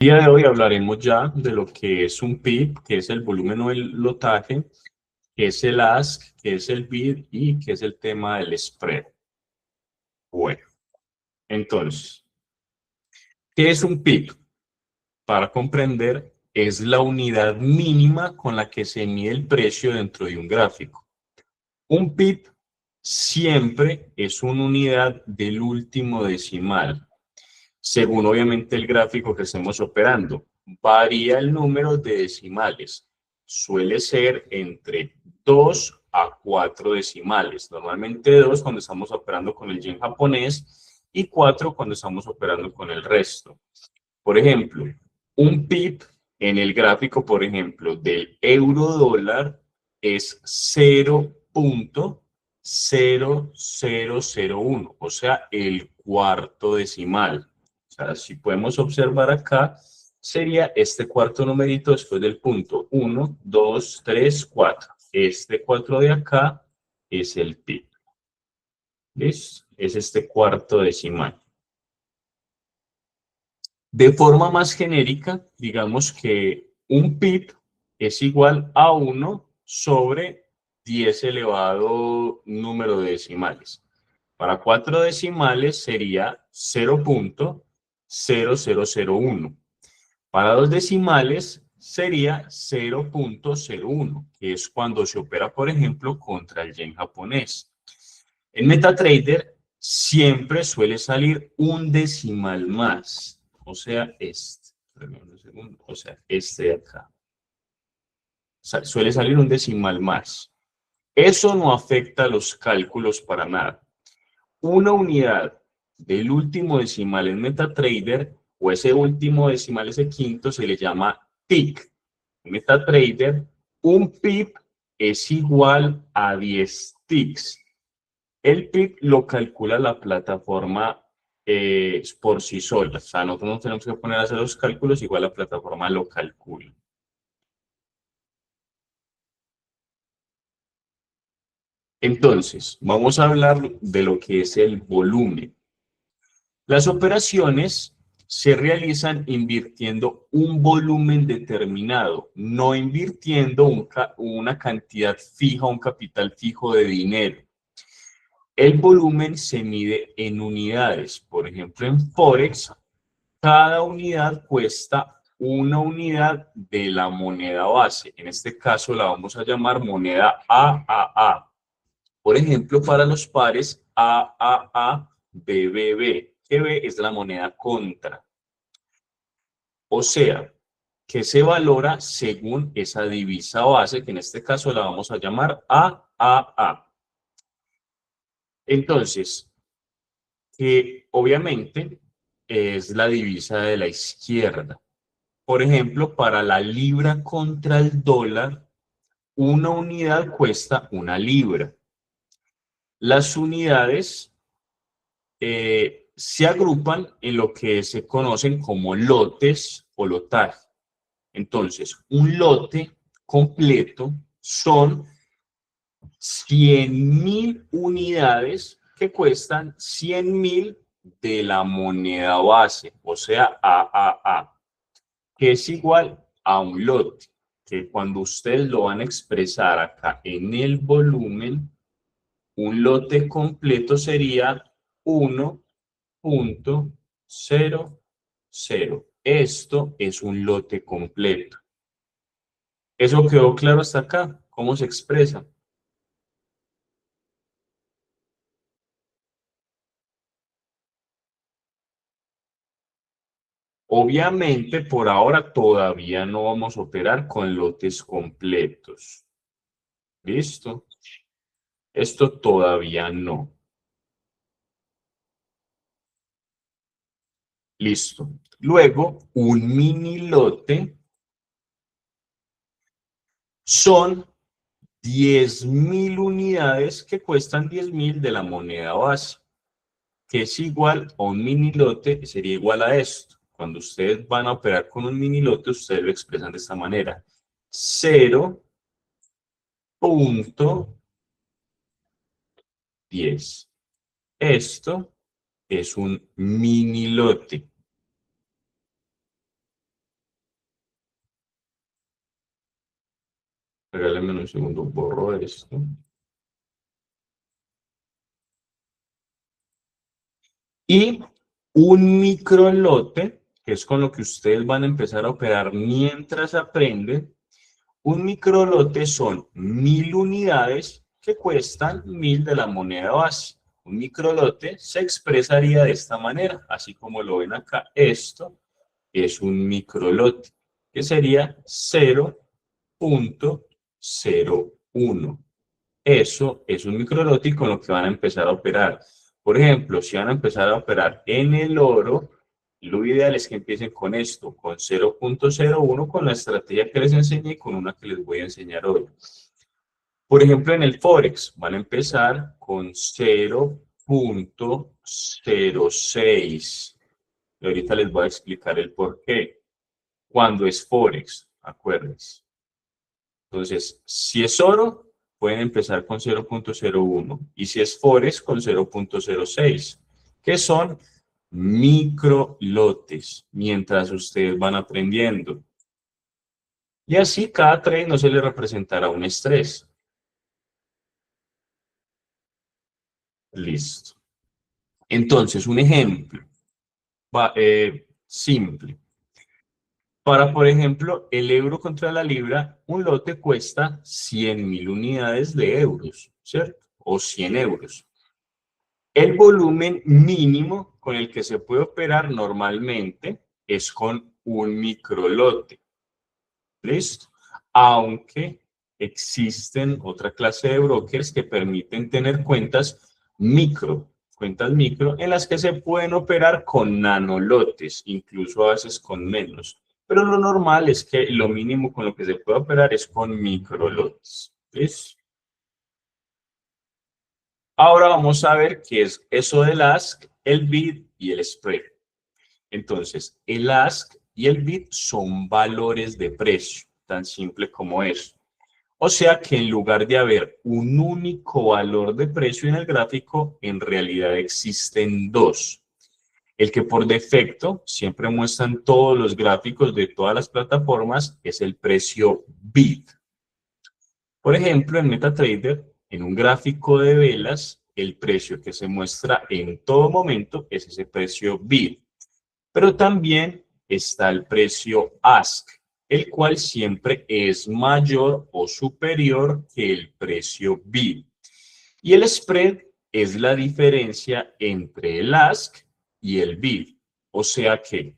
El día de hoy hablaremos ya de lo que es un PIB, que es el volumen o el lotaje, que es el ask, que es el bid y que es el tema del spread. Bueno, entonces, ¿qué es un PIB? Para comprender, es la unidad mínima con la que se mide el precio dentro de un gráfico. Un PIB siempre es una unidad del último decimal, según obviamente el gráfico que estemos operando. Varía el número de decimales. Suele ser entre 2 a 4 decimales. Normalmente 2 cuando estamos operando con el yen japonés y 4 cuando estamos operando con el resto. Por ejemplo, un PIB en el gráfico, por ejemplo, del euro dólar es 0.0001, o sea, el cuarto decimal. O sea, si podemos observar acá, sería este cuarto numerito después del punto 1, 2, 3, 4. Este 4 de acá es el PIB. ¿Listo? Es este cuarto decimal. De forma más genérica, digamos que un PIB es igual a 1 sobre 10 elevado número de decimales. Para 4 decimales sería 0.0001. Para 2 decimales sería 0.01, que es cuando se opera, por ejemplo, contra el yen japonés. En MetaTrader siempre suele salir un decimal más, o sea, este de acá. Suele salir un decimal más. Eso no afecta a los cálculos para nada. Una unidad del último decimal en MetaTrader, o ese último decimal, ese quinto, se le llama tick. En MetaTrader, un pip es igual a 10 ticks. El PIB lo calcula la plataforma por sí sola. O sea, nosotros no tenemos que poner a hacer los cálculos, igual la plataforma lo calcula. Entonces, vamos a hablar de lo que es el volumen. Las operaciones se realizan invirtiendo un volumen determinado, no invirtiendo una cantidad fija, un capital fijo de dinero. El volumen se mide en unidades. Por ejemplo, en Forex, cada unidad cuesta una unidad de la moneda base. En este caso la vamos a llamar moneda AAA. Por ejemplo, para los pares AAA, BBB, que B es la moneda contra. O sea, que se valora según esa divisa base, que en este caso la vamos a llamar AAA. Entonces, que obviamente es la divisa de la izquierda. Por ejemplo, para la libra contra el dólar, una unidad cuesta una libra. Las unidades se agrupan en lo que se conocen como lotes o lotaje. Entonces, un lote completo son 100.000 unidades que cuestan 100.000 de la moneda base, o sea, AAA, que es igual a un lote, que cuando ustedes lo van a expresar acá en el volumen, un lote completo sería 1.00. Esto es un lote completo. ¿Eso quedó claro hasta acá? ¿Cómo se expresa? Obviamente, por ahora todavía no vamos a operar con lotes completos. ¿Listo? Esto todavía no. Listo. Luego, un mini lote son 10.000 unidades que cuestan 10.000 de la moneda base, que es igual a un mini lote, sería igual a esto. Cuando ustedes van a operar con un mini lote, ustedes lo expresan de esta manera. 0.10. Esto es un mini lote. Regálame un segundo, borro esto. Y un microlote, que es con lo que ustedes van a empezar a operar mientras aprenden. Un microlote son 1000 unidades que cuestan 1000 de la moneda base. Un microlote se expresaría de esta manera, así como lo ven acá. Esto es un microlote, que sería 0.01. Eso es un microlote y con lo que van a empezar a operar. Por ejemplo, si van a empezar a operar en el oro, lo ideal es que empiecen con esto, con 0.01, con la estrategia que les enseñé y con una que les voy a enseñar hoy. Por ejemplo, en el Forex van a empezar con 0.06. Y ahorita les voy a explicar el por qué. Cuando es Forex, acuérdense. Entonces, si es oro, pueden empezar con 0.01. Y si es Forex, con 0.06, que son microlotes, mientras ustedes van aprendiendo. Y así cada trade no se le representará un estrés. Listo. Entonces, un ejemplo simple. Para, por ejemplo, el euro contra la libra, un lote cuesta 100.000 unidades de euros, ¿cierto? O 100 euros. El volumen mínimo con el que se puede operar normalmente es con un microlote. ¿Listo? Aunque existen otra clase de brokers que permiten tener cuentas micro en las que se pueden operar con nanolotes, incluso a veces con menos. Pero lo normal es que lo mínimo con lo que se puede operar es con microlotes. ¿Listo? Ahora vamos a ver qué es eso del ask, el bid y el spread. Entonces, el ask y el bid son valores de precio, tan simple como eso. O sea que en lugar de haber un único valor de precio en el gráfico, en realidad existen dos. El que por defecto siempre muestran todos los gráficos de todas las plataformas es el precio bid. Por ejemplo, en MetaTrader, en un gráfico de velas, el precio que se muestra en todo momento es ese precio bid. Pero también está el precio ask, el cual siempre es mayor o superior que el precio bid. Y el spread es la diferencia entre el ask y el bid. O sea que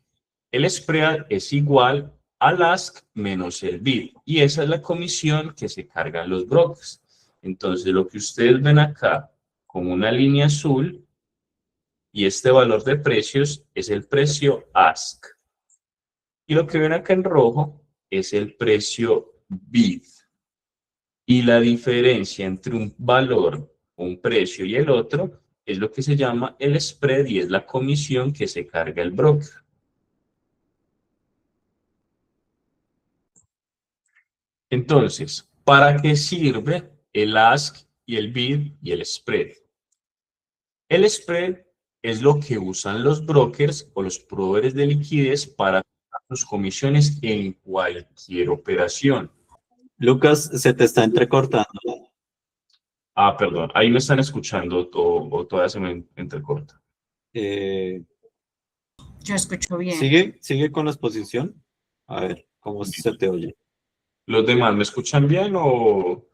el spread es igual al ask menos el bid. Y esa es la comisión que se cargan los brokers. Entonces, lo que ustedes ven acá como una línea azul y este valor de precios es el precio ask. Y lo que ven acá en rojo es el precio bid. Y la diferencia entre un valor, un precio y el otro es lo que se llama el spread y es la comisión que se carga el broker. Entonces, ¿para qué sirve el ask y el bid y el spread? El spread es lo que usan los brokers o los proveedores de liquidez para sus comisiones en cualquier operación. Lucas, se te está entrecortando. Ah, perdón, ahí me están escuchando o todavía se me entrecorta. Yo escucho bien. Sigue con la exposición. A ver, ¿cómo se te oye? ¿Los demás me escuchan bien o...?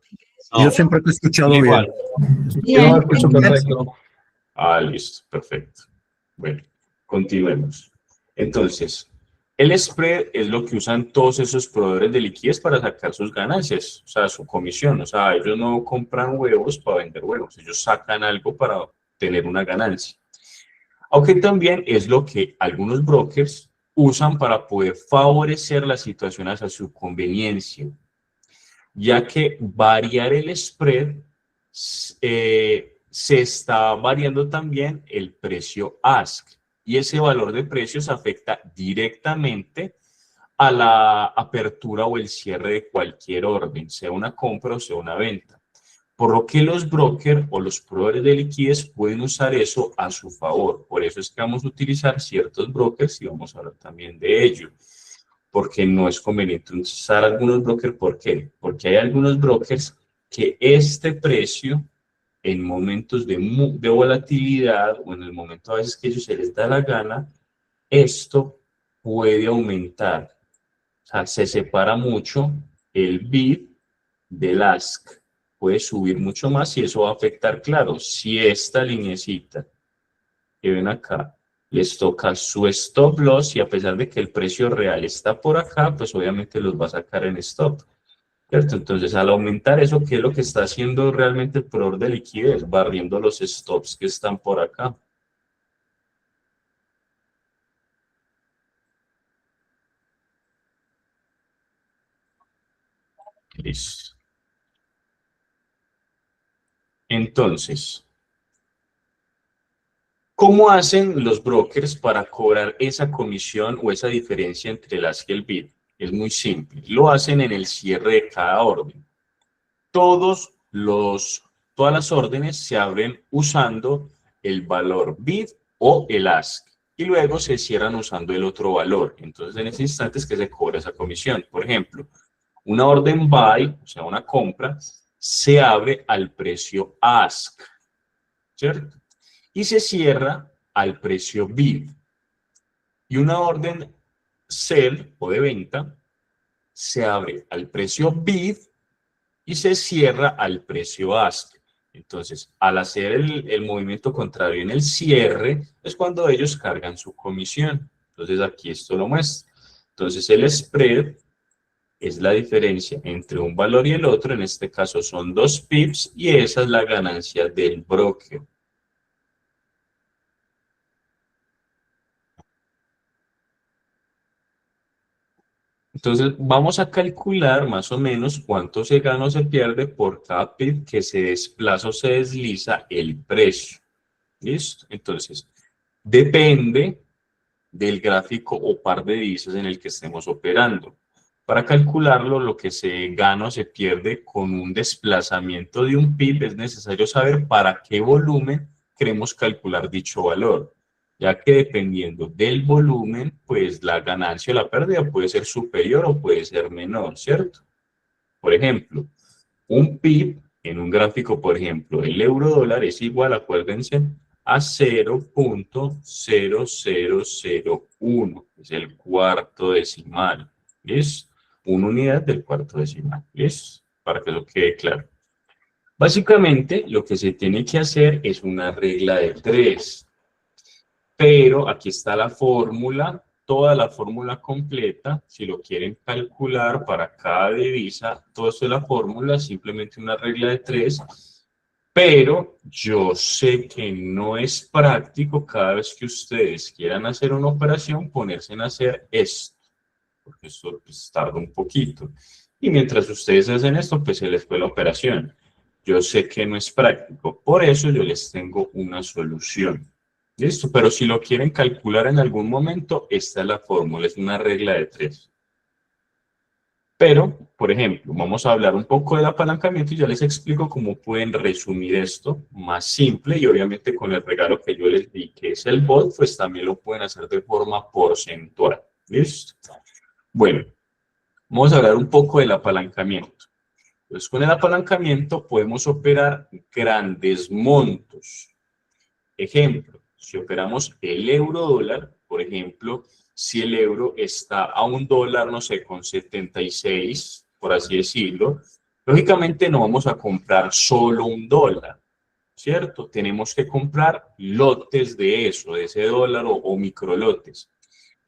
No, yo siempre te he escuchado igual. bien. Yo lo escucho perfecto. Ah, listo, perfecto. Bueno, continuemos. Entonces, el spread es lo que usan todos esos proveedores de liquidez para sacar sus ganancias, o sea, su comisión. O sea, ellos no compran huevos para vender huevos, ellos sacan algo para tener una ganancia. Aunque también es lo que algunos brokers usan para poder favorecer las situaciones a su conveniencia, ya que variar el spread se está variando también el precio ask y ese valor de precios afecta directamente a la apertura o el cierre de cualquier orden, sea una compra o sea una venta. Por lo que los brokers o los proveedores de liquidez pueden usar eso a su favor. Por eso es que vamos a utilizar ciertos brokers y vamos a hablar también de ello. porque no es conveniente usar algunos brokers. ¿Por qué? Porque hay algunos brokers que este precio en momentos de volatilidad o en el momento a veces que a ellos se les da la gana, esto puede aumentar. O sea, se separa mucho el bid del ask. Puede subir mucho más y eso va a afectar, claro, si esta lineecita que ven acá les toca su stop loss y a pesar de que el precio real está por acá, pues obviamente los va a sacar en stop. ¿Cierto? Entonces, al aumentar eso, ¿qué es lo que está haciendo realmente el proveedor de liquidez? Barriendo los stops que están por acá. Listo. Entonces, ¿cómo hacen los brokers para cobrar esa comisión o esa diferencia entre el ask y el bid? Es muy simple. Lo hacen en el cierre de cada orden. Todas las órdenes se abren usando el valor bid o el ask y luego se cierran usando el otro valor. Entonces, en ese instante es que se cobra esa comisión. Por ejemplo, una orden buy, o sea, una compra, se abre al precio ask, ¿cierto? Y se cierra al precio bid. Y una orden sell o de venta se abre al precio bid y se cierra al precio ask. Entonces, al hacer el movimiento contrario en el cierre, es cuando ellos cargan su comisión. Entonces, aquí esto lo muestra. Entonces, el spread es la diferencia entre un valor y el otro. En este caso son 2 pips y esa es la ganancia del broker. Entonces, vamos a calcular más o menos cuánto se gana o se pierde por cada pip que se desplaza o se desliza el precio. ¿Listo? Entonces, depende del gráfico o par de divisas en el que estemos operando. Para calcularlo, lo que se gana o se pierde con un desplazamiento de un pip es necesario saber para qué volumen queremos calcular dicho valor, ya que dependiendo del volumen, pues la ganancia o la pérdida puede ser superior o puede ser menor, ¿cierto? Por ejemplo, un pip en un gráfico, por ejemplo, el euro dólar es igual, acuérdense, a 0.0001, es el cuarto decimal, ¿listo? Una unidad del cuarto decimal, ¿listo? Para que eso quede claro. Básicamente, lo que se tiene que hacer es una regla de 3, pero aquí está la fórmula, toda la fórmula completa, si lo quieren calcular para cada divisa, todo esto es la fórmula, simplemente una regla de 3, pero yo sé que no es práctico cada vez que ustedes quieran hacer una operación ponerse en hacer esto, porque esto pues, tarda un poquito. Y mientras ustedes hacen esto, pues se les fue la operación. Yo sé que no es práctico, por eso yo les tengo una solución. ¿Listo? Pero si lo quieren calcular en algún momento, esta es la fórmula, es una regla de 3. Pero, por ejemplo, vamos a hablar un poco del apalancamiento y ya les explico cómo pueden resumir esto más simple y obviamente con el regalo que yo les di, que es el bot, pues también lo pueden hacer de forma porcentual. ¿Listo? Bueno, vamos a hablar un poco del apalancamiento. Entonces, con el apalancamiento podemos operar grandes montos. Ejemplo, si operamos el euro dólar, por ejemplo, si el euro está a $1, no sé, con 76, por así decirlo, lógicamente no vamos a comprar solo $1, ¿cierto? Tenemos que comprar lotes de eso, de ese dólar o microlotes.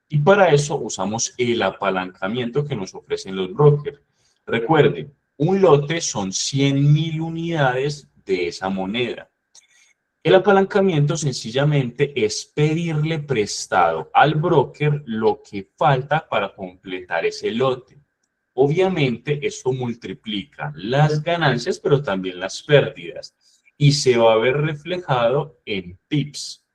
Y para eso usamos el apalancamiento que nos ofrecen los brokers. Recuerden, un lote son 100.000 unidades de esa moneda. El apalancamiento sencillamente es pedirle prestado al broker lo que falta para completar ese lote. Obviamente esto multiplica las ganancias, pero también las pérdidas y se va a ver reflejado en pips.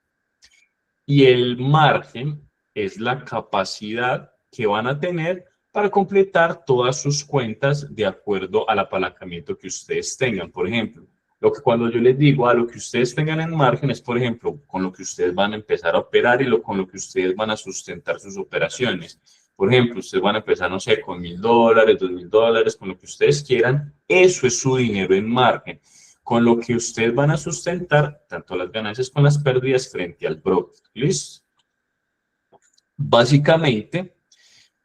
Y el margen es la capacidad que van a tener para completar todas sus cuentas de acuerdo al apalancamiento que ustedes tengan. Por ejemplo, lo que cuando yo les digo a lo que ustedes tengan en margen es, por ejemplo, con lo que ustedes van a empezar a operar y con lo que ustedes van a sustentar sus operaciones. Por ejemplo, ustedes van a empezar, no sé, con $1.000, $2.000, con lo que ustedes quieran. Eso es su dinero en margen, con lo que ustedes van a sustentar tanto las ganancias como las pérdidas frente al broker. ¿Listo? Básicamente,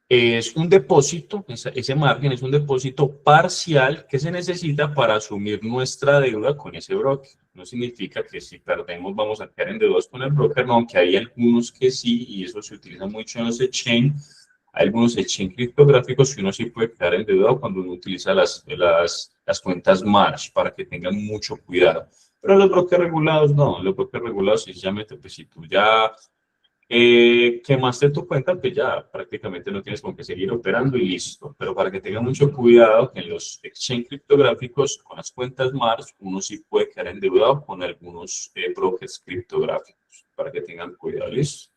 es un depósito, ese margen es un depósito parcial que se necesita para asumir nuestra deuda con ese broker. No significa que si perdemos vamos a quedar endeudados con el broker, no, aunque hay algunos que sí, y eso se utiliza mucho en los exchange. Hay algunos exchange criptográficos que uno sí puede quedar endeudado cuando uno utiliza las cuentas March, para que tengan mucho cuidado. Pero los brokers regulados no, los brokers regulados sencillamente, pues si tú ya quemaste tu cuenta, pues ya prácticamente no tienes con qué seguir operando y listo. Pero para que tengan mucho cuidado, que en los exchange criptográficos, con las cuentas Mars, uno sí puede quedar endeudado con algunos brokers criptográficos. Para que tengan cuidado, listo.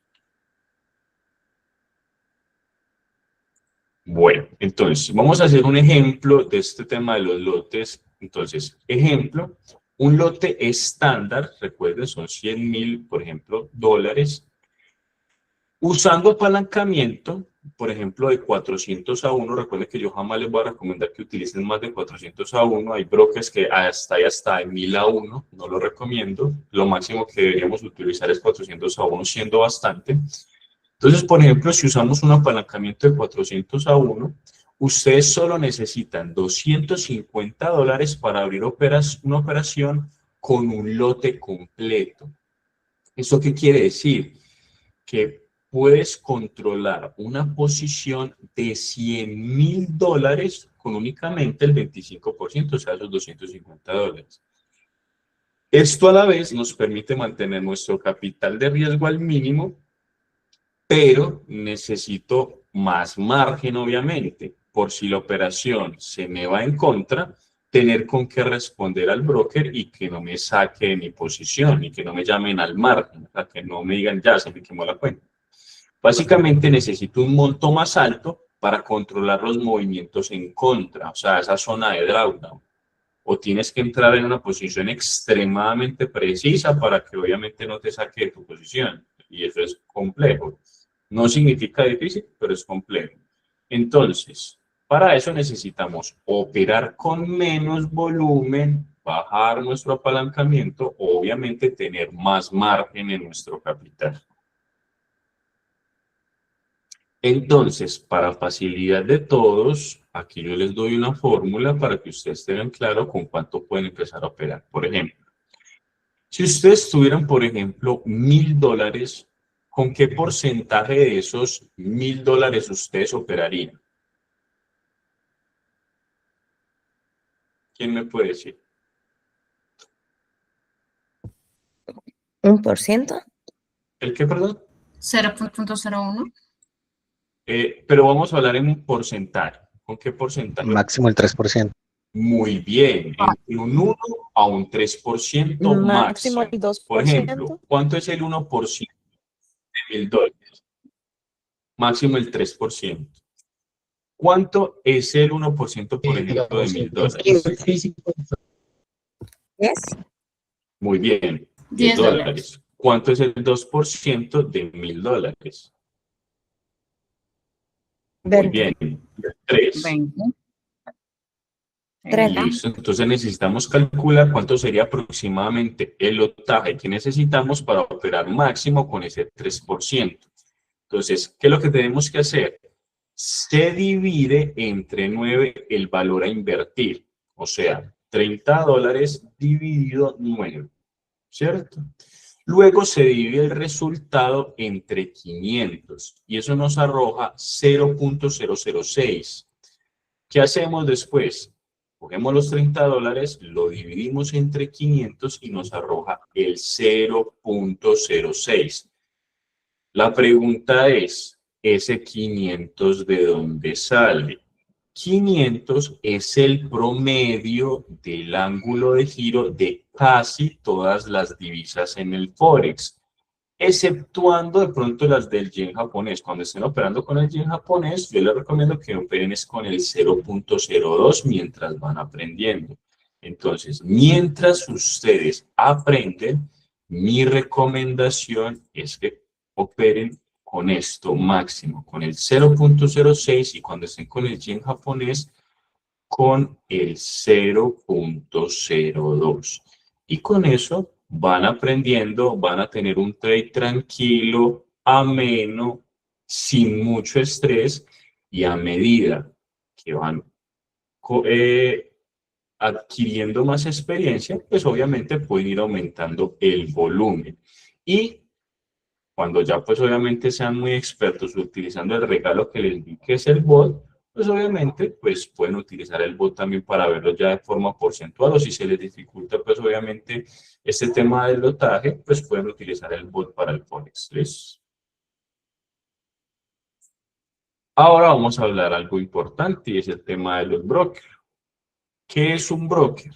Bueno, entonces vamos a hacer un ejemplo de este tema de los lotes. Entonces, ejemplo, un lote estándar, recuerden, son 100.000, por ejemplo, dólares. Usando apalancamiento, por ejemplo, de 400-1, recuerden que yo jamás les voy a recomendar que utilicen más de 400-1. Hay brokers que hasta de 1.000-1, no lo recomiendo. Lo máximo que deberíamos utilizar es 400-1, siendo bastante. Entonces, por ejemplo, si usamos un apalancamiento de 400-1, ustedes solo necesitan $250 para abrir una operación con un lote completo. ¿Eso qué quiere decir? Que puedes controlar una posición de $100.000 con únicamente el 25%, o sea, los $250. Esto a la vez nos permite mantener nuestro capital de riesgo al mínimo, pero necesito más margen, obviamente, por si la operación se me va en contra, tener con qué responder al broker y que no me saque de mi posición y que no me llamen al margen, o sea, que no me digan ya se me quemó la cuenta. Básicamente necesito un monto más alto para controlar los movimientos en contra, o sea, esa zona de drawdown. O tienes que entrar en una posición extremadamente precisa para que obviamente no te saque de tu posición. Y eso es complejo. No significa difícil, pero es complejo. Entonces, para eso necesitamos operar con menos volumen, bajar nuestro apalancamiento, obviamente tener más margen en nuestro capital. Entonces, para facilidad de todos, aquí yo les doy una fórmula para que ustedes tengan claro con cuánto pueden empezar a operar. Por ejemplo, si ustedes tuvieran, por ejemplo, $1.000, ¿con qué porcentaje de esos $1.000 ustedes operarían? ¿Quién me puede decir? ¿1%? ¿El qué, perdón? 0.01. Pero vamos a hablar en un porcentaje. ¿Con qué porcentaje? Máximo el 3%. Muy bien, entre un 1 a un 3% máximo. El 2%. Por ejemplo, ¿cuánto es el 1% de $1.000? Máximo el 3%. ¿Cuánto es el 1%, por ejemplo, de $1.000? ¿10? Muy bien, $10. ¿Cuánto es el 2% de $1.000? Muy bien, 3. 20. Listo, entonces necesitamos calcular cuánto sería aproximadamente el lotaje que necesitamos para operar máximo con ese 3%. Entonces, ¿qué es lo que tenemos que hacer? Se divide entre 9 el valor a invertir, o sea, $30 dividido 9, ¿cierto? Luego se divide el resultado entre 500 y eso nos arroja 0.006. ¿Qué hacemos después? Cogemos los $30, lo dividimos entre 500 y nos arroja el 0.06. La pregunta es, ¿ese 500 de dónde sale? 500 es el promedio del ángulo de giro de casi todas las divisas en el Forex, exceptuando de pronto las del yen japonés. Cuando estén operando con el yen japonés, yo les recomiendo que operen con el 0.02 mientras van aprendiendo. Entonces, mientras ustedes aprenden, mi recomendación es que operen con esto máximo, con el 0.06 y cuando estén con el yen japonés, con el 0.02. Y con eso van aprendiendo, van a tener un trade tranquilo, ameno, sin mucho estrés y a medida que van adquiriendo más experiencia, pues obviamente pueden ir aumentando el volumen. Y cuando ya pues obviamente sean muy expertos utilizando el regalo que les di, que es el bot, pues obviamente pues pueden utilizar el bot también para verlo ya de forma porcentual, o si se les dificulta pues obviamente este tema del lotaje, pues pueden utilizar el bot para el Forex. ¿Listo? Ahora vamos a hablar algo importante y es el tema de los brokers. ¿Qué es un broker?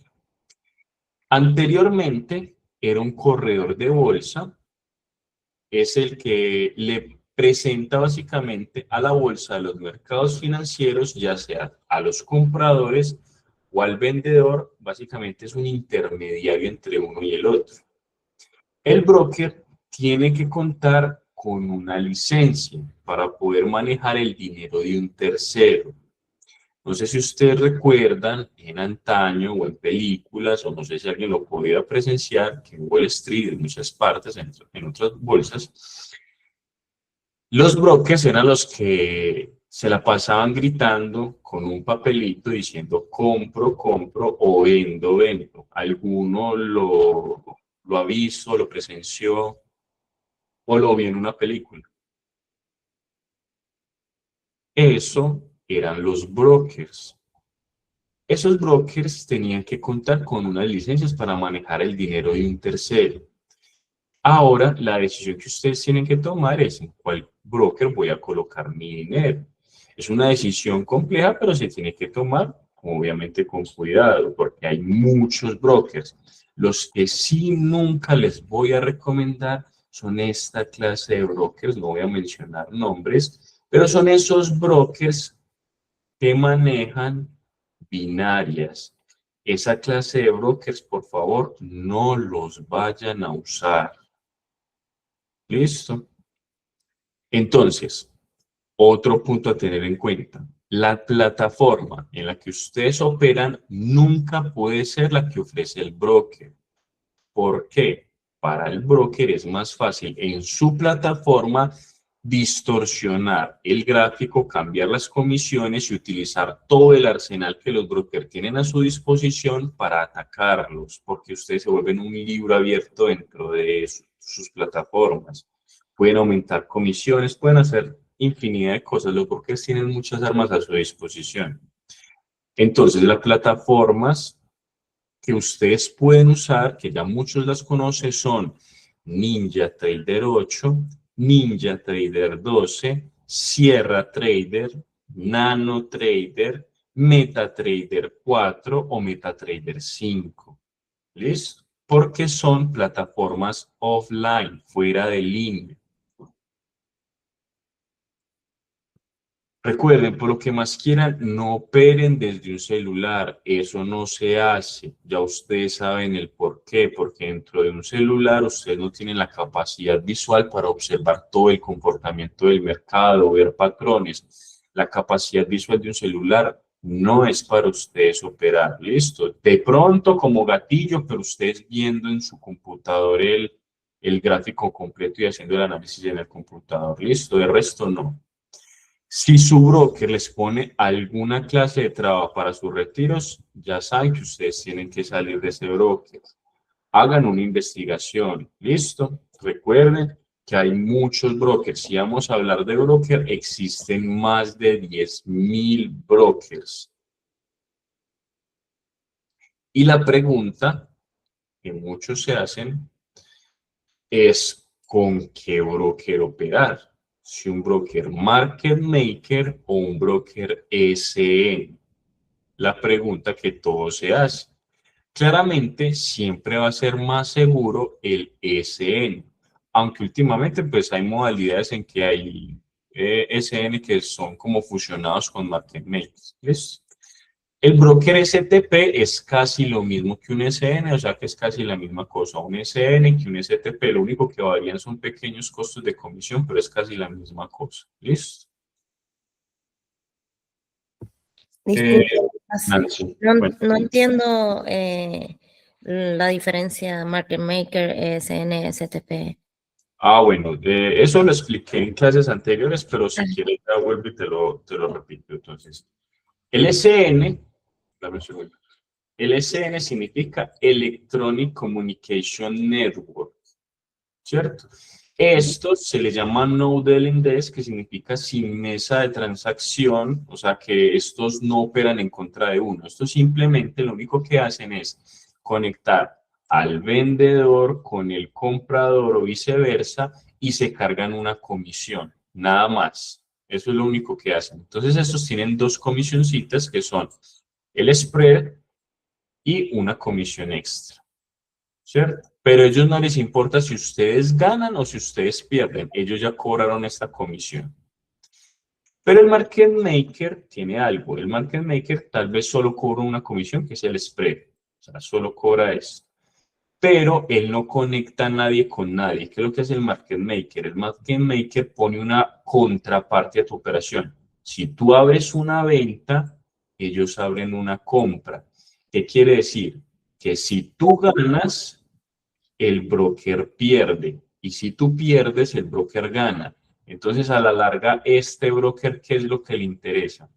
Anteriormente era un corredor de bolsa, es el que le presenta básicamente a la bolsa de los mercados financieros, ya sea a los compradores o al vendedor, básicamente es un intermediario entre uno y el otro. El broker tiene que contar con una licencia para poder manejar el dinero de un tercero. No sé si ustedes recuerdan en antaño o en películas, o no sé si alguien lo podía presenciar, que en Wall Street, en muchas partes, en otras bolsas, los brokers eran los que se la pasaban gritando con un papelito diciendo compro, compro o vendo, vendo. ¿Alguno lo ha visto, lo presenció o lo vio en una película? Eso eran los brokers. Esos brokers tenían que contar con unas licencias para manejar el dinero de un tercero. Ahora, la decisión que ustedes tienen que tomar es en cuál broker voy a colocar mi dinero. Es una decisión compleja, pero se tiene que tomar, obviamente, con cuidado, porque hay muchos brokers. Los que sí nunca les voy a recomendar son esta clase de brokers, no voy a mencionar nombres, pero son esos brokers que manejan binarias. Esa clase de brokers, por favor, no los vayan a usar. ¿Listo? Entonces, otro punto a tener en cuenta. La plataforma en la que ustedes operan nunca puede ser la que ofrece el broker. ¿Por qué? Para el broker es más fácil en su plataforma distorsionar el gráfico, cambiar las comisiones y utilizar todo el arsenal que los brokers tienen a su disposición para atacarlos, porque ustedes se vuelven un libro abierto dentro de sus plataformas. Pueden aumentar comisiones, pueden hacer infinidad de cosas. Los brokers tienen muchas armas a su disposición. Entonces, las plataformas que ustedes pueden usar, que ya muchos las conocen, son NinjaTrader 8, NinjaTrader 12, Sierra Trader, NanoTrader, MetaTrader 4 o MetaTrader 5. ¿Listo? Porque son plataformas offline, fuera de línea. Recuerden, por lo que más quieran, no operen desde un celular. Eso no se hace. Ya ustedes saben el por qué. Porque dentro de un celular ustedes no tienen la capacidad visual para observar todo el comportamiento del mercado, ver patrones. La capacidad visual de un celular no es para ustedes operar. ¿Listo? De pronto como gatillo, pero ustedes viendo en su computador el gráfico completo y haciendo el análisis en el computador. ¿Listo? De resto no. Si su broker les pone alguna clase de traba para sus retiros, ya saben que ustedes tienen que salir de ese broker. Hagan una investigación. ¿Listo? Recuerden que hay muchos brokers. Si vamos a hablar de broker, existen más de 10.000 brokers. Y la pregunta que muchos se hacen es ¿con qué broker operar? Si un broker market maker o un broker SN. La pregunta que todo se hace. Claramente siempre va a ser más seguro el SN, aunque últimamente pues hay modalidades en que hay SN que son como fusionados con market makers. ¿Listo? El broker STP es casi lo mismo que un SN, o sea que es casi la misma cosa. Un SN que un STP, lo único que varían son pequeños costos de comisión, pero es casi la misma cosa. ¿Listo? Disculpe, Nancy, no, bueno. no entiendo la diferencia market maker, ESN, STP. Bueno, eso lo expliqué en clases anteriores, pero si quieres ya vuelvo y te lo repito. Entonces, el SN, dame un segundo. El SN significa Electronic Communication Network, ¿cierto? Esto se le llama No Dealing Desk, que significa sin mesa de transacción, o sea que estos no operan en contra de uno. Estos simplemente lo único que hacen es conectar al vendedor con el comprador o viceversa y se cargan una comisión, nada más. Eso es lo único que hacen. Entonces estos tienen dos comisioncitas que son el spread y una comisión extra, ¿cierto? Pero a ellos no les importa si ustedes ganan o si ustedes pierden, ellos ya cobraron esta comisión. Pero el market maker tiene algo, el market maker tal vez solo cobra una comisión que es el spread, o sea, solo cobra eso. Pero él no conecta a nadie con nadie. ¿Qué es lo que hace el market maker? El market maker pone una contraparte a tu operación. Si tú abres una venta, ellos abren una compra. ¿Qué quiere decir? Que si tú ganas, el broker pierde. Y si tú pierdes, el broker gana. Entonces, a la larga, este broker, ¿qué es lo que le interesa?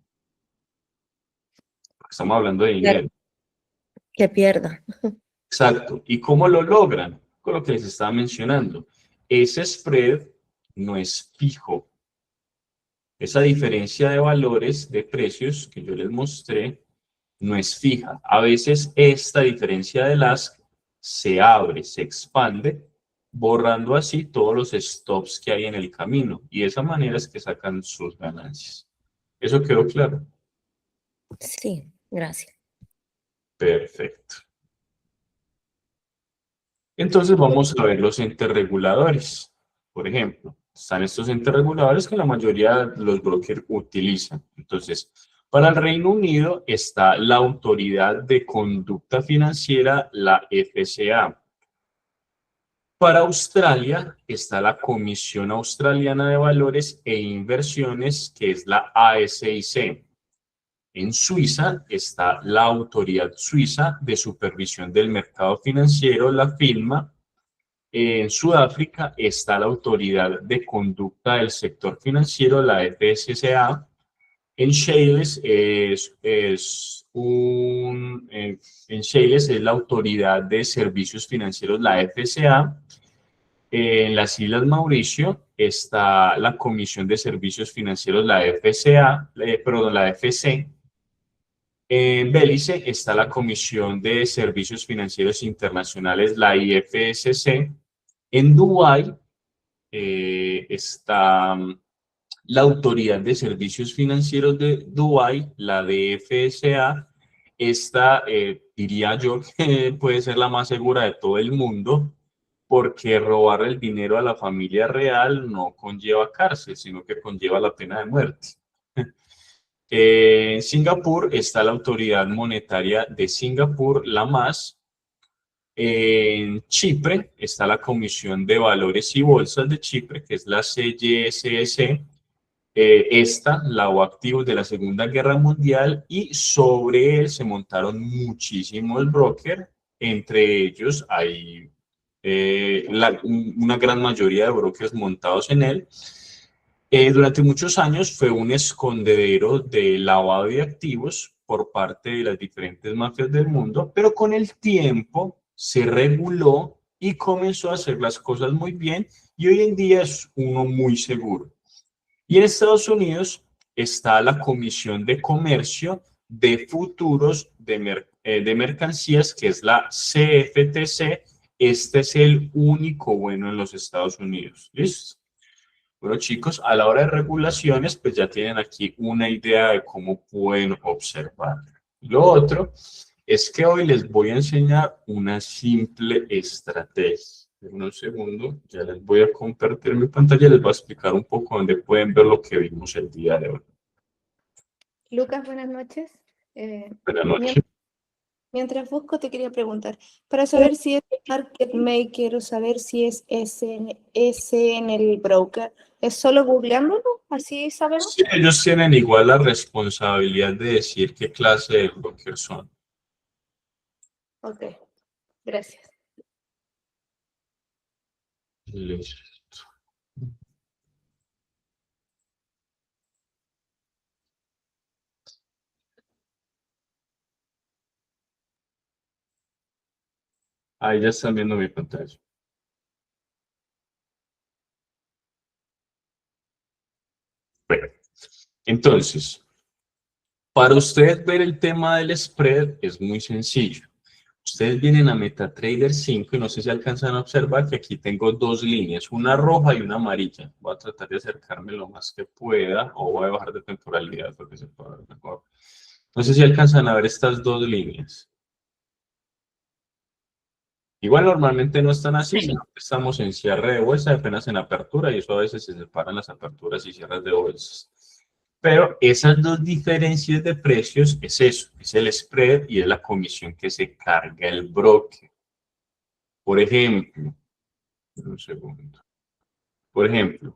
Porque estamos hablando de dinero. Que pierda. Exacto. ¿Y cómo lo logran? Con lo que les estaba mencionando. Ese spread no es fijo. Esa diferencia de valores, de precios que yo les mostré, no es fija. A veces esta diferencia del ask se abre, se expande, borrando así todos los stops que hay en el camino. Y de esa manera es que sacan sus ganancias. ¿Eso quedó claro? Sí, gracias. Perfecto. Entonces vamos a ver los entes reguladores. Por ejemplo, están estos entes reguladores que la mayoría de los brokers utilizan. Entonces, para el Reino Unido está la Autoridad de Conducta Financiera, la FCA. Para Australia está la Comisión Australiana de Valores e Inversiones, que es la ASIC. En Suiza está la Autoridad Suiza de Supervisión del Mercado Financiero, la FINMA. En Sudáfrica está la Autoridad de Conducta del Sector Financiero, la FSCA. En Seychelles es la Autoridad de Servicios Financieros, la FCA. En las Islas Mauricio está la Comisión de Servicios Financieros, la FCA, la FC. En Belice está la Comisión de Servicios Financieros Internacionales, la IFSC. En Dubái está la Autoridad de Servicios Financieros de Dubái, la DFSA. Esta, diría yo, que puede ser la más segura de todo el mundo, porque robar el dinero a la familia real no conlleva cárcel, sino que conlleva la pena de muerte. En Singapur está la Autoridad Monetaria de Singapur, la MAS. En Chipre está la Comisión de Valores y Bolsas de Chipre, que es la CYSS. Esta lavó activos de la Segunda Guerra Mundial y sobre él se montaron muchísimos brokers. Entre ellos hay una gran mayoría de brokers montados en él. Durante muchos años fue un escondedero de lavado de activos por parte de las diferentes mafias del mundo, pero con el tiempo se reguló y comenzó a hacer las cosas muy bien y hoy en día es uno muy seguro. Y en Estados Unidos está la Comisión de Comercio de Futuros de Mercancías, que es la CFTC. Este es el único bueno en los Estados Unidos. ¿Listo? Bueno, chicos, a la hora de regulaciones, pues ya tienen aquí una idea de cómo pueden observar. Lo otro es que hoy les voy a enseñar una simple estrategia. En un segundo, ya les voy a compartir mi pantalla, les voy a explicar un poco dónde pueden ver lo que vimos el día de hoy. Lucas, buenas noches. Buenas noches. Mientras busco, te quería preguntar, para saber si es market maker o saber si es ese en el broker, ¿es solo googleándolo? ¿Así sabemos? Sí, ellos tienen igual la responsabilidad de decir qué clase de broker son. Ok, gracias. Listo. Ahí ya están viendo mi pantalla. Bueno, entonces, para ustedes ver el tema del spread es muy sencillo. Ustedes vienen a MetaTrader 5 y no sé si alcanzan a observar que aquí tengo dos líneas, una roja y una amarilla. Voy a tratar de acercarme lo más que pueda o voy a bajar de temporalidad porque se puede ver mejor. No sé si alcanzan a ver estas dos líneas. Igual normalmente no están así, sino que estamos en cierre de bolsa, apenas en apertura, y eso a veces se separan las aperturas y cierres de bolsas. Pero esas dos diferencias de precios es eso, es el spread y es la comisión que se carga el broker. Por ejemplo, un segundo. Por ejemplo,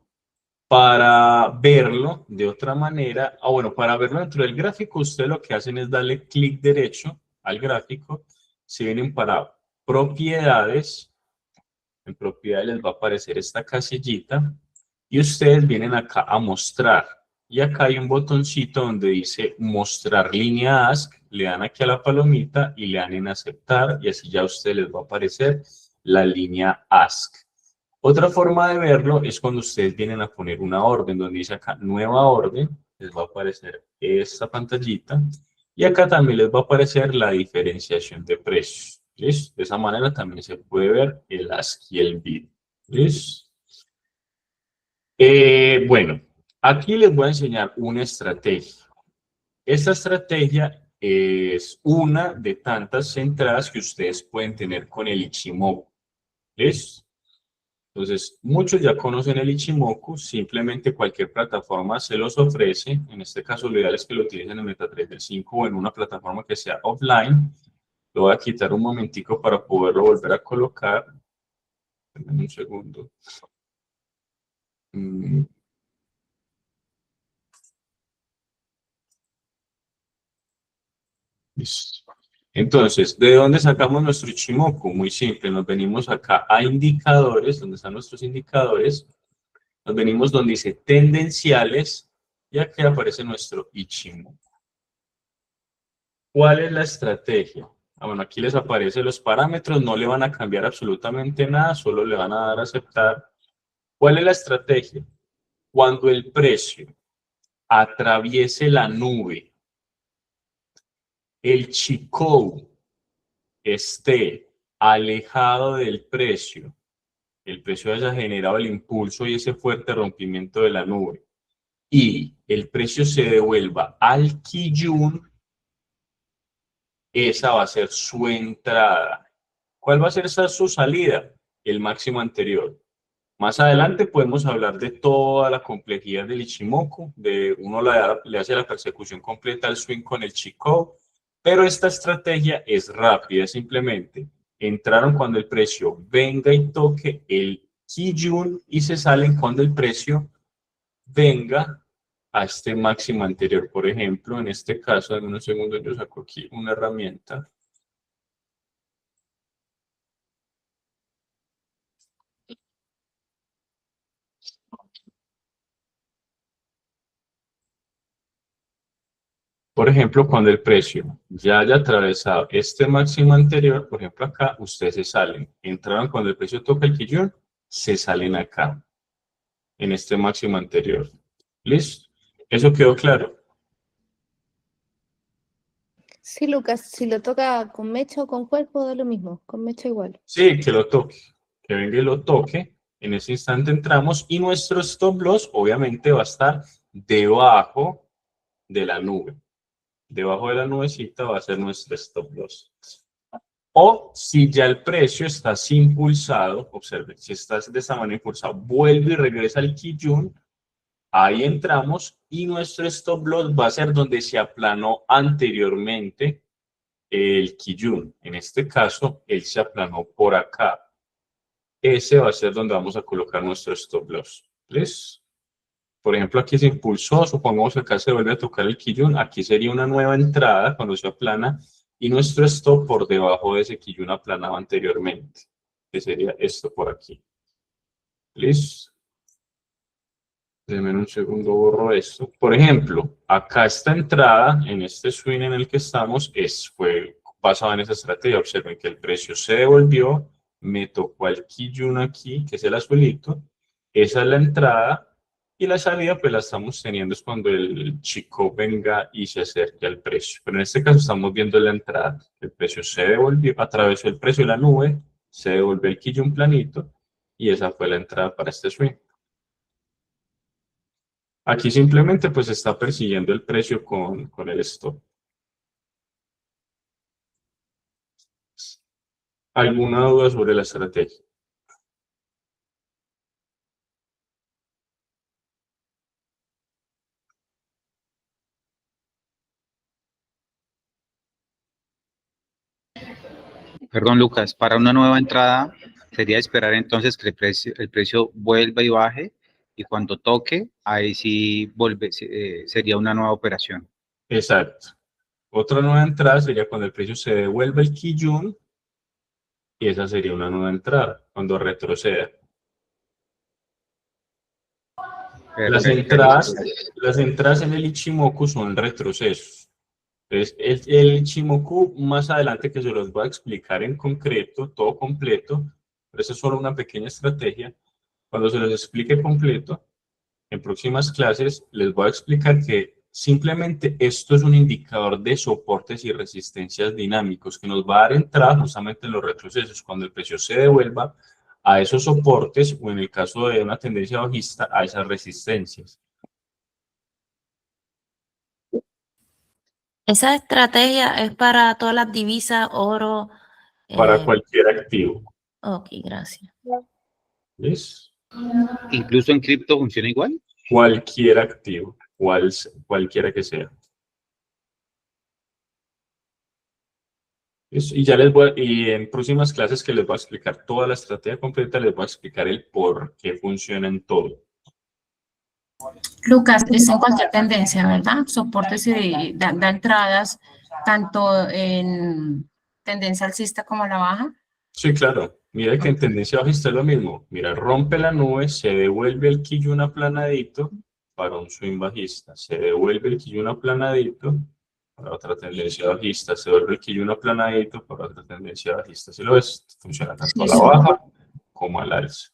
para verlo de otra manera, bueno, para verlo dentro del gráfico, ustedes lo que hacen es darle clic derecho al gráfico, se vienen para propiedades. En propiedades les va a aparecer esta casillita y ustedes vienen acá a mostrar. Y acá hay un botoncito donde dice mostrar línea ASC, le dan aquí a la palomita y le dan en aceptar y así ya a ustedes les va a aparecer la línea ASC. Otra forma de verlo es cuando ustedes vienen a poner una orden, donde dice acá nueva orden, les va a aparecer esta pantallita y acá también les va a aparecer la diferenciación de precios. ¿Listo? De esa manera también se puede ver el ASC y el BID. ¿Listo? Bueno, aquí les voy a enseñar una estrategia. Esta estrategia es una de tantas entradas que ustedes pueden tener con el Ichimoku. ¿Listo? Entonces, muchos ya conocen el Ichimoku, simplemente cualquier plataforma se los ofrece. En este caso, lo ideal es que lo utilicen en MetaTrader 5 o en una plataforma que sea offline. Lo voy a quitar un momentico para poderlo volver a colocar. Denme un segundo. Listo. Entonces, ¿de dónde sacamos nuestro Ichimoku? Muy simple, nos venimos acá a indicadores, donde están nuestros indicadores. Nos venimos donde dice tendenciales y aquí aparece nuestro Ichimoku. ¿Cuál es la estrategia? Bueno, aquí les aparecen los parámetros, no le van a cambiar absolutamente nada, solo le van a dar a aceptar. ¿Cuál es la estrategia? Cuando el precio atraviese la nube, el Chikou esté alejado del precio, el precio haya generado el impulso y ese fuerte rompimiento de la nube, y el precio se devuelva al Kijun, esa va a ser su entrada. ¿Cuál va a ser esa su salida? El máximo anterior. Más adelante podemos hablar de toda la complejidad del Ichimoku, de uno le hace la persecución completa al swing con el Chikou, pero esta estrategia es rápida, simplemente entraron cuando el precio venga y toque el Kijun y se salen cuando el precio venga a este máximo anterior. Por ejemplo, en este caso, en unos segundos yo saco aquí una herramienta. Por ejemplo, cuando el precio ya haya atravesado este máximo anterior, por ejemplo acá, ustedes se salen. Entraron cuando el precio toca el Kijun, se salen acá, en este máximo anterior. ¿Listo? ¿Eso quedó claro? Sí, Lucas, si lo toca con mecha o con cuerpo, da lo mismo, con mecha igual. Sí, que lo toque. Que venga y lo toque. En ese instante entramos y nuestro stop loss obviamente va a estar debajo de la nube. Debajo de la nubecita va a ser nuestro stop loss. O si ya el precio está así impulsado, observen, si está de esta manera impulsado, vuelve y regresa al Kijun, Ahí entramos y nuestro stop loss va a ser donde se aplanó anteriormente el Kijun. En este caso, él se aplanó por acá. Ese va a ser donde vamos a colocar nuestro stop loss. ¿Listo? Por ejemplo, aquí se impulsó, supongamos que acá se vuelve a tocar el Kijun, aquí sería una nueva entrada cuando se aplana y nuestro stop por debajo de ese Kijun aplanado anteriormente, que sería esto por aquí. ¿Listo? Denme un segundo, borro esto. Por ejemplo, acá esta entrada, en este swing en el que estamos, fue basada en esa estrategia. Observen que el precio se devolvió, me tocó al Kijun aquí, que es el azulito. Esa es la entrada. Y la salida, pues la estamos teniendo es cuando el chico venga y se acerque al precio. Pero en este caso estamos viendo la entrada. El precio se devolvió, atravesó el precio de la nube, se devolvió el Kijun planito y esa fue la entrada para este swing. Aquí simplemente pues está persiguiendo el precio con el stop. ¿Alguna duda sobre la estrategia? Perdón, Lucas, para una nueva entrada sería esperar entonces que el precio vuelva y baje y cuando toque, ahí sí sería una nueva operación. Exacto. Otra nueva entrada sería cuando el precio se devuelva el Kijun y esa sería una nueva entrada cuando retroceda. Las entradas en el Ichimoku son retrocesos. Entonces, el Ichimoku más adelante que se los voy a explicar en concreto, todo completo, pero eso es solo una pequeña estrategia. Cuando se los explique completo, en próximas clases les voy a explicar que simplemente esto es un indicador de soportes y resistencias dinámicos que nos va a dar entrada justamente en los retrocesos, cuando el precio se devuelva a esos soportes o en el caso de una tendencia bajista a esas resistencias. Esa estrategia es para todas las divisas, oro. Para cualquier activo. Ok, gracias. ¿Ves? ¿Incluso en cripto funciona igual? Cualquier activo, cualquiera que sea. Y ya y en próximas clases que les voy a explicar toda la estrategia completa, les voy a explicar el por qué funciona en todo. Lucas, es en cualquier tendencia, ¿verdad? Soportes y da entradas tanto en tendencia alcista como a la baja. Sí, claro. Mira que en tendencia bajista es lo mismo. Mira, rompe la nube, se devuelve el Kijun aplanadito para un swing bajista. Se devuelve el Kijun aplanadito para otra tendencia bajista. Se devuelve el Kijun aplanadito para otra tendencia bajista. Si lo ves, funciona tanto a la baja como al alza.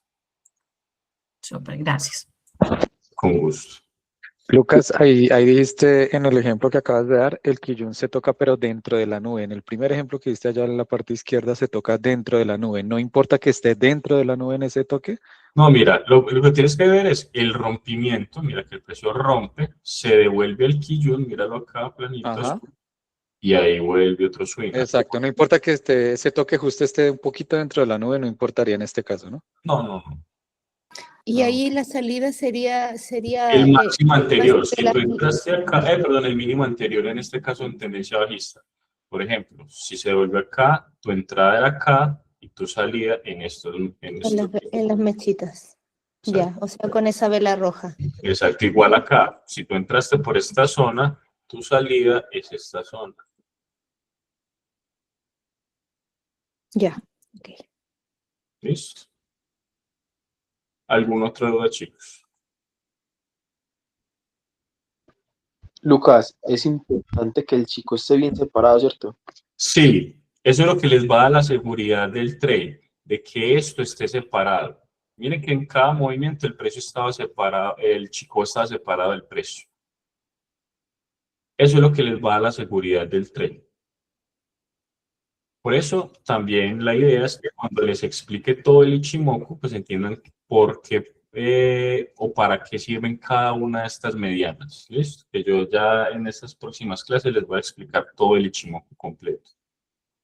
Súper, gracias. Con gusto. Lucas, ahí dijiste en el ejemplo que acabas de dar, el Kijun se toca pero dentro de la nube. En el primer ejemplo que diste allá en la parte izquierda se toca dentro de la nube. ¿No importa que esté dentro de la nube en ese toque? No, mira, lo que tienes que ver es el rompimiento. Mira que el precio rompe, se devuelve el Kijun, míralo acá, planito azul, y ahí vuelve otro swing. Exacto, no importa que ese toque justo esté un poquito dentro de la nube, no importaría en este caso, ¿no? No. Y ahí la salida sería El máximo anterior, si la- tú entraste acá, perdón, el mínimo anterior, en este caso en tendencia bajista. Por ejemplo, si se devuelve acá, tu entrada era acá y tu salida en estos. en las mechitas. Exacto. Ya, o sea, con esa vela roja. Exacto, igual acá. Si tú entraste por esta zona, tu salida es esta zona. Ya, ok. ¿Listo? ¿Alguna otra duda, chicos? Lucas, es importante que el chico esté bien separado, ¿cierto? Sí, eso es lo que les va a dar la seguridad del trade, de que esto esté separado. Miren que en cada movimiento el precio estaba separado, el chico estaba separado del precio. Eso es lo que les va a dar la seguridad del trade. Por eso también la idea es que cuando les explique todo el Ichimoku, pues entiendan por qué o para qué sirven cada una de estas medianas. ¿Listo? Que yo ya en estas próximas clases les voy a explicar todo el Ichimoku completo.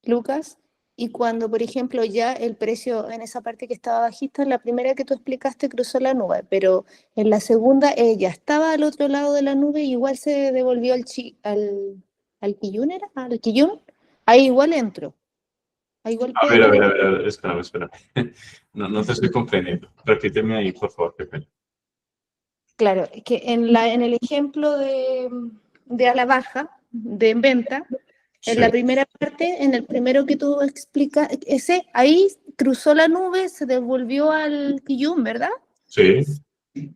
Lucas, y cuando, por ejemplo, ya el precio en esa parte que estaba bajista, en la primera que tú explicaste cruzó la nube, pero en la segunda ya estaba al otro lado de la nube y igual se devolvió al Kijun, ¿era? ¿Al Kijun? Ahí igual entró. Ahí igual A puede ver, tener- espera. No te estoy comprendiendo. Repíteme ahí, por favor, qué pena. Claro, es que en el ejemplo de a la baja, de en venta, en Sí, la primera parte, en el primero que tú explicas, ahí cruzó la nube, se devolvió al Kijun, ¿verdad? sí.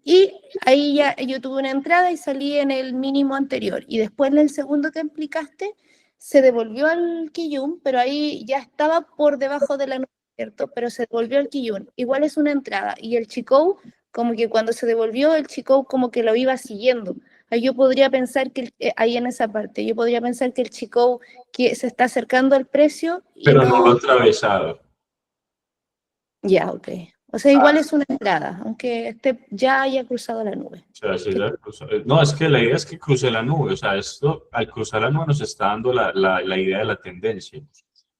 Y ahí ya yo tuve una entrada y salí en el mínimo anterior. Y después en el segundo que explicaste, se devolvió al Kijun, pero ahí ya estaba por debajo de la nube, ¿cierto? Pero se devolvió al Kijun. Igual es una entrada. Y el Chikou, como que cuando se devolvió, el Chikou como que lo iba siguiendo. Ahí yo podría pensar que, ahí en esa parte, yo podría pensar que el Chikou que se está acercando al precio y Pero no no... lo ha atravesado. Ya, ok. O sea, igual es una entrada, aunque ya haya cruzado la nube. O sea, si ya cruzó- no, es que la idea es que cruce la nube. O sea, esto, al cruzar la nube nos está dando la idea de la tendencia.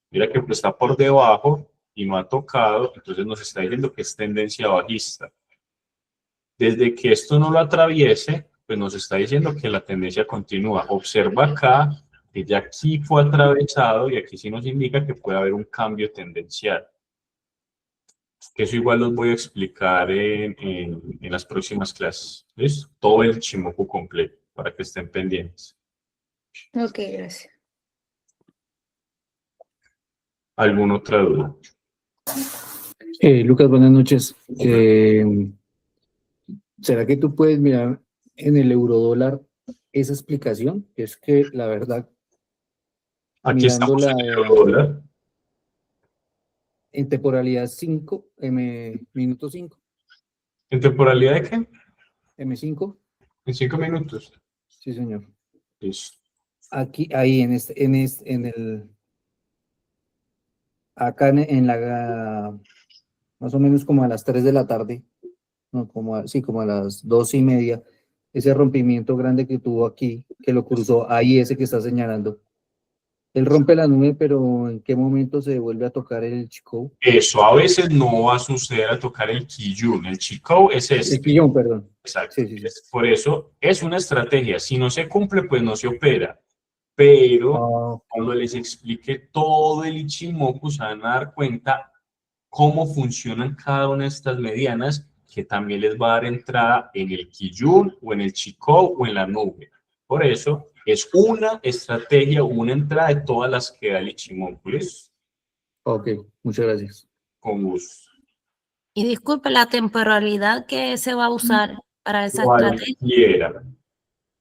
Mira que pues, está por debajo y no ha tocado, entonces nos está diciendo que es tendencia bajista. Desde que esto no lo atraviese, pues nos está diciendo que la tendencia continúa. Observa acá que ya aquí fue atravesado y aquí sí nos indica que puede haber un cambio tendencial. Que eso igual los voy a explicar en las próximas clases. ¿Listo? Todo el Ichimoku completo para que estén pendientes. Ok, gracias. ¿Alguna otra duda? Lucas, buenas noches. ¿Será que tú puedes mirar en el eurodólar esa explicación? Es que la verdad, Aquí estamos en mirándola el eurodólar. en temporalidad 5, minuto 5, ¿En temporalidad de qué? M5, En 5 minutos. sí señor. Listo. Aquí, ahí acá en la, más o menos como a las 3 de la tarde, no, como a las 2:30, ese rompimiento grande que tuvo aquí, que lo cruzó, ahí ese que está señalando. Él rompe la nube, pero ¿en qué momento se vuelve a tocar el Chikou? Eso a veces no va a suceder a tocar el Kijun. El Chikou es este. El Quillón, perdón. Exacto. Sí, sí, sí. Por eso es una estrategia. Si no se cumple, pues no se opera. Pero Ah, cuando les explique todo el Ichimoku, se van a dar cuenta cómo funcionan cada una de estas medianas, que también les va a dar entrada en el Kijun, o en el Chikou, o en la nube. Por eso es una estrategia, una entrada de todas las que da el Ichimoku. ¿Listo? ok, muchas gracias. Con gusto. Y disculpe, la temporalidad que se va a usar para esa estrategia, Cualquiera.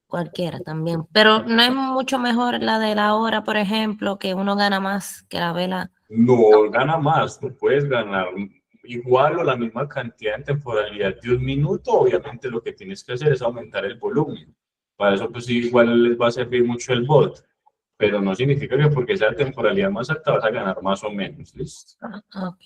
cualquiera también. Pero no es mucho mejor la de la hora, por ejemplo, que uno gana más que la vela. No gana más, tú puedes ganar igual o la misma cantidad en temporalidad de 1 minuto. Obviamente lo que tienes que hacer es aumentar el volumen. Para eso pues igual les va a servir mucho el bot, pero no significa que porque sea temporalidad más alta vas a ganar más o menos. ¿Listo? Ok.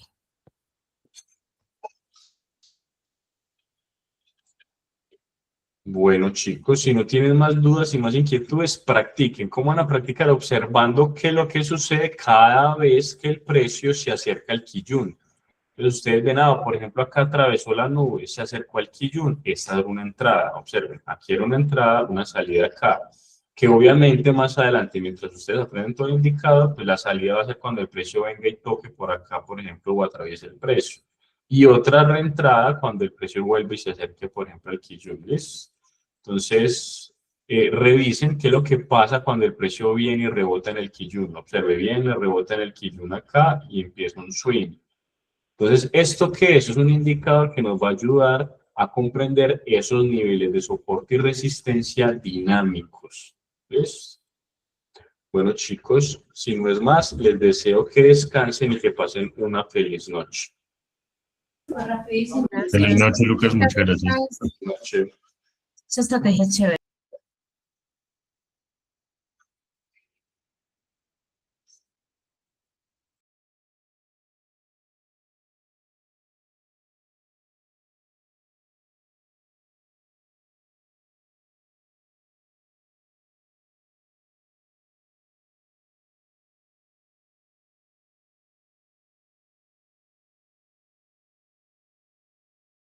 Bueno, chicos, si no tienen más dudas y más inquietudes, practiquen. ¿Cómo van a practicar? Observando qué es lo que sucede cada vez que el precio se acerca al Kijun. Entonces, ustedes ven, por ejemplo, acá atravesó la nube, se acercó al Kijun, esta era una entrada. Observen, aquí era una entrada, una salida acá. Que obviamente más adelante, mientras ustedes aprenden todo el indicado, pues la salida va a ser cuando el precio venga y toque por acá, por ejemplo, o atraviese el precio. Y otra reentrada cuando el precio vuelve y se acerque, por ejemplo, al Kijun. ¿Listo? Entonces, revisen qué es lo que pasa cuando el precio viene y rebota en el Kijun. Observe bien, le rebota en el Kijun acá y empieza un swing. Entonces, ¿esto qué es? Es un indicador que nos va a ayudar a comprender esos niveles de soporte y resistencia dinámicos. ¿Ves? Bueno, chicos, si no es más, les deseo que descansen y que pasen una feliz noche. Feliz Feliz noche, Lucas. Muchas gracias. Noche. Esa estrategia es chévere.